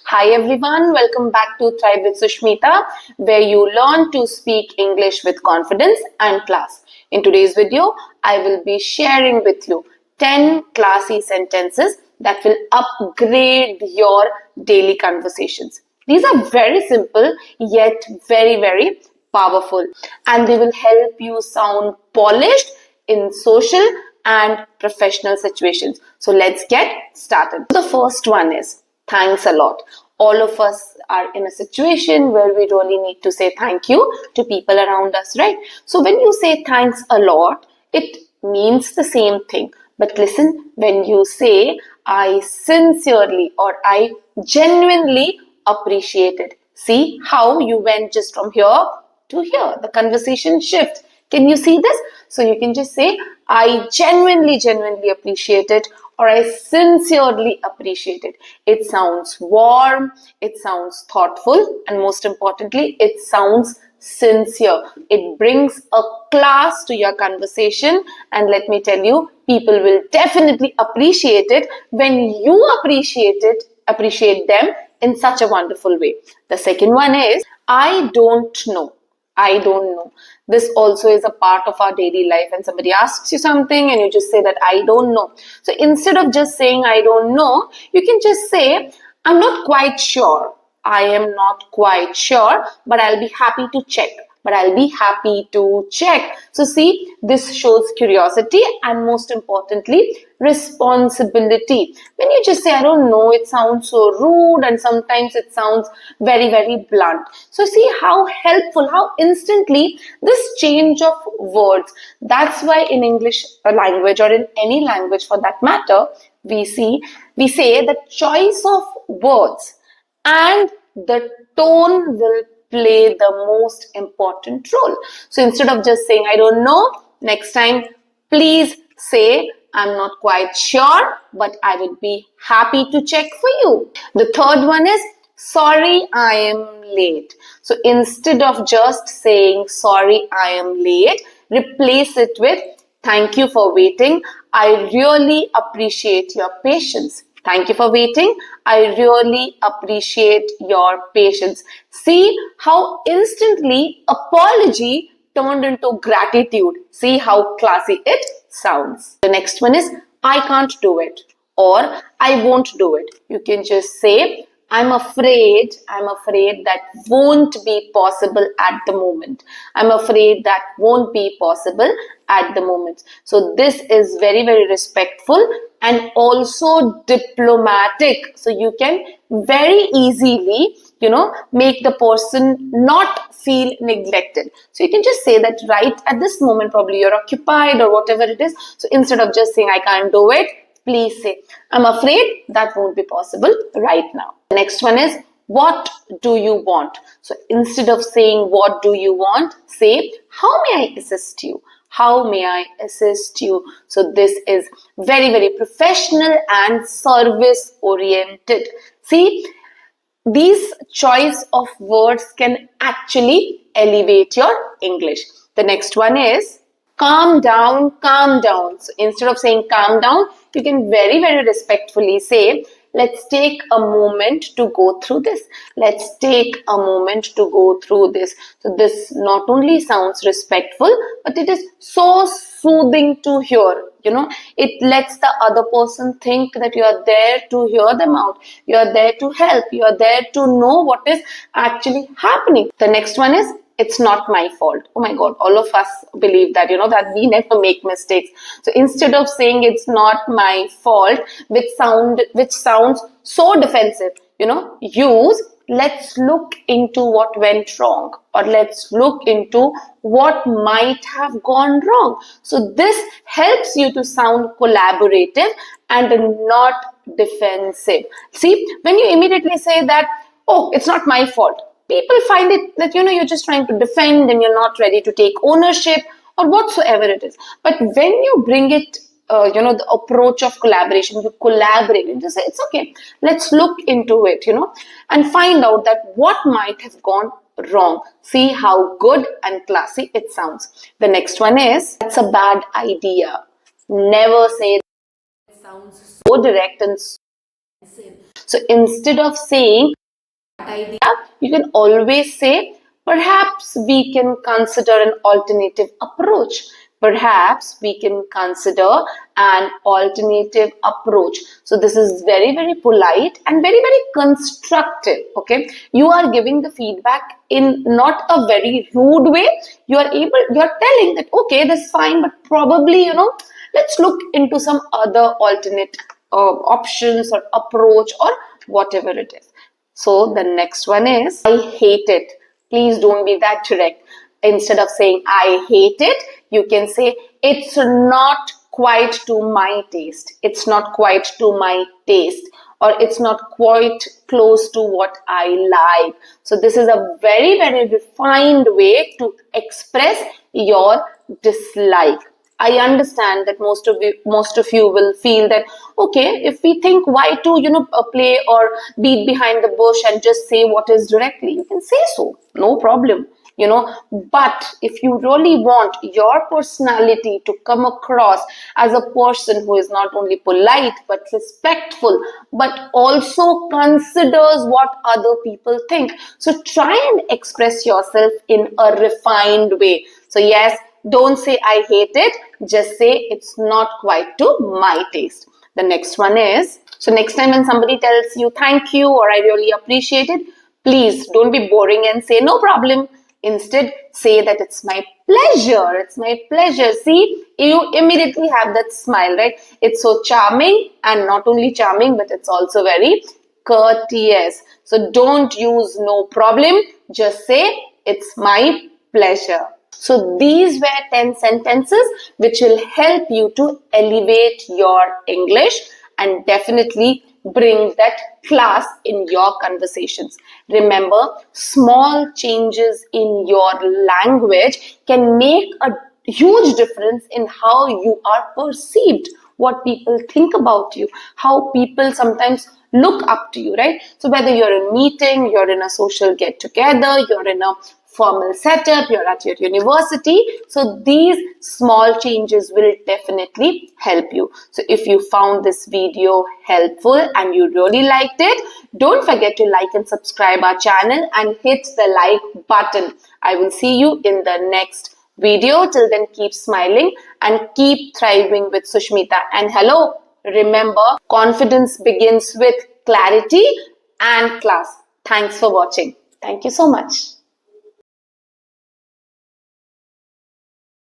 Hi everyone, welcome back to Thrive with Sushmita, where you learn to speak English with confidence and class. In today's video, I will be sharing with you 10 classy sentences that will upgrade your daily conversations. These are very simple yet very powerful, and they will help you sound polished in social and professional situations. So let's get started. The first one is thanks a lot. All of us are in a situation where we really need to say thank you to people around us, right? So when you say thanks a lot, it means the same thing. But listen, when you say I sincerely or I genuinely appreciate it, see how you went just from here to here. The conversation shift. Can you see this? So you can just say, I genuinely appreciate it, or I sincerely appreciate it. It sounds warm, it sounds thoughtful, and most importantly, it sounds sincere. It brings a class to your conversation, and let me tell you, people will definitely appreciate it when you appreciate them in such a wonderful way. The second one is, I don't know. I don't know. This also is a part of our daily life. When somebody asks you something and you just say that I don't know. So instead of just saying I don't know, you can just say I'm not quite sure. I am not quite sure, but I'll be happy to check. So see, this shows curiosity and most importantly, responsibility. When you just say, I don't know, it sounds so rude and sometimes it sounds very blunt. So see how helpful, how instantly this change of words. That's why in English language or in any language for that matter, we say the choice of words and the tone will play the most important role. So instead of just saying, I don't know, next time, please say, I'm not quite sure, but I would be happy to check for you. The third one is, sorry, I am late. So instead of just saying, sorry, I am late, replace it with, thank you for waiting. I really appreciate your patience. Thank you for waiting. I really appreciate your patience. See how instantly apology turned into gratitude. See how classy it sounds. The next one is I can't do it or I won't do it. You can just say I'm afraid that won't be possible at the moment. I'm afraid that won't be possible at the moment. So this is very respectful and also diplomatic. So you can very easily, make the person not feel neglected. So you can just say that right at this moment, probably you're occupied or whatever it is. So instead of just saying I can't do it, please say, I'm afraid that won't be possible right now. The next one is, what do you want? So instead of saying, what do you want? Say, how may I assist you? How may I assist you? So this is very professional and service oriented. See, these choice of words can actually elevate your English. The next one is, calm down, calm down. So instead of saying calm down, you can very respectfully say, let's take a moment to go through this. Let's take a moment to go through this. So this not only sounds respectful, but it is so soothing to hear. It lets the other person think that you are there to hear them out. You are there to help. You are there to know what is actually happening. The next one is, it's not my fault. Oh my God, all of us believe that, that we never make mistakes. So instead of saying it's not my fault, which sounds so defensive, use let's look into what went wrong, or let's look into what might have gone wrong. So this helps you to sound collaborative and not defensive. See, when you immediately say that, oh, it's not my fault, people find it that, you're just trying to defend and you're not ready to take ownership or whatsoever it is. But when you bring it, the approach of collaboration, you collaborate and just say, it's okay, let's look into it, and find out that what might have gone wrong. See how good and classy it sounds. The next one is, that's a bad idea. Never say that. It sounds so direct and so instead of saying idea, you can always say, perhaps we can consider an alternative approach. Perhaps we can consider an alternative approach. So this is very, very polite and very, very constructive. Okay. You are giving the feedback in not a very rude way. You are telling that, okay, that's fine, but probably, let's look into some other alternate options or approach or whatever it is. So the next one is, I hate it. Please don't be that direct. Instead of saying I hate it, you can say it's not quite to my taste. It's not quite to my taste, or it's not quite close to what I like. So this is a very, very refined way to express your dislike. I understand that most of you will feel that, okay, if we think, why to play or beat behind the bush and just say what is directly, you can say so, no problem. But if you really want your personality to come across as a person who is not only polite but respectful, but also considers what other people think, so try and express yourself in a refined way. So yes, don't say I hate it, just say it's not quite to my taste. The next one is, so next time when somebody tells you thank you or I really appreciate it, please don't be boring and say no problem. Instead, say that it's my pleasure. It's my pleasure. See, you immediately have that smile, right? It's so charming, and not only charming, but it's also very courteous. So don't use no problem. Just say it's my pleasure. So these were 10 sentences which will help you to elevate your English and definitely bring that class in your conversations. Remember, small changes in your language can make a huge difference in how you are perceived, what people think about you, how people sometimes look up to you, right? So whether you're in a meeting, you're in a social get together, you're in a formal setup, you're at your university, so these small changes will definitely help you. So if you found this video helpful and you really liked it, don't forget to like and subscribe our channel and hit the like button. I will see you in the next video. Till then, keep smiling and keep thriving with Sushmita. And hello, remember, confidence begins with clarity and class. Thanks for watching. Thank you so much.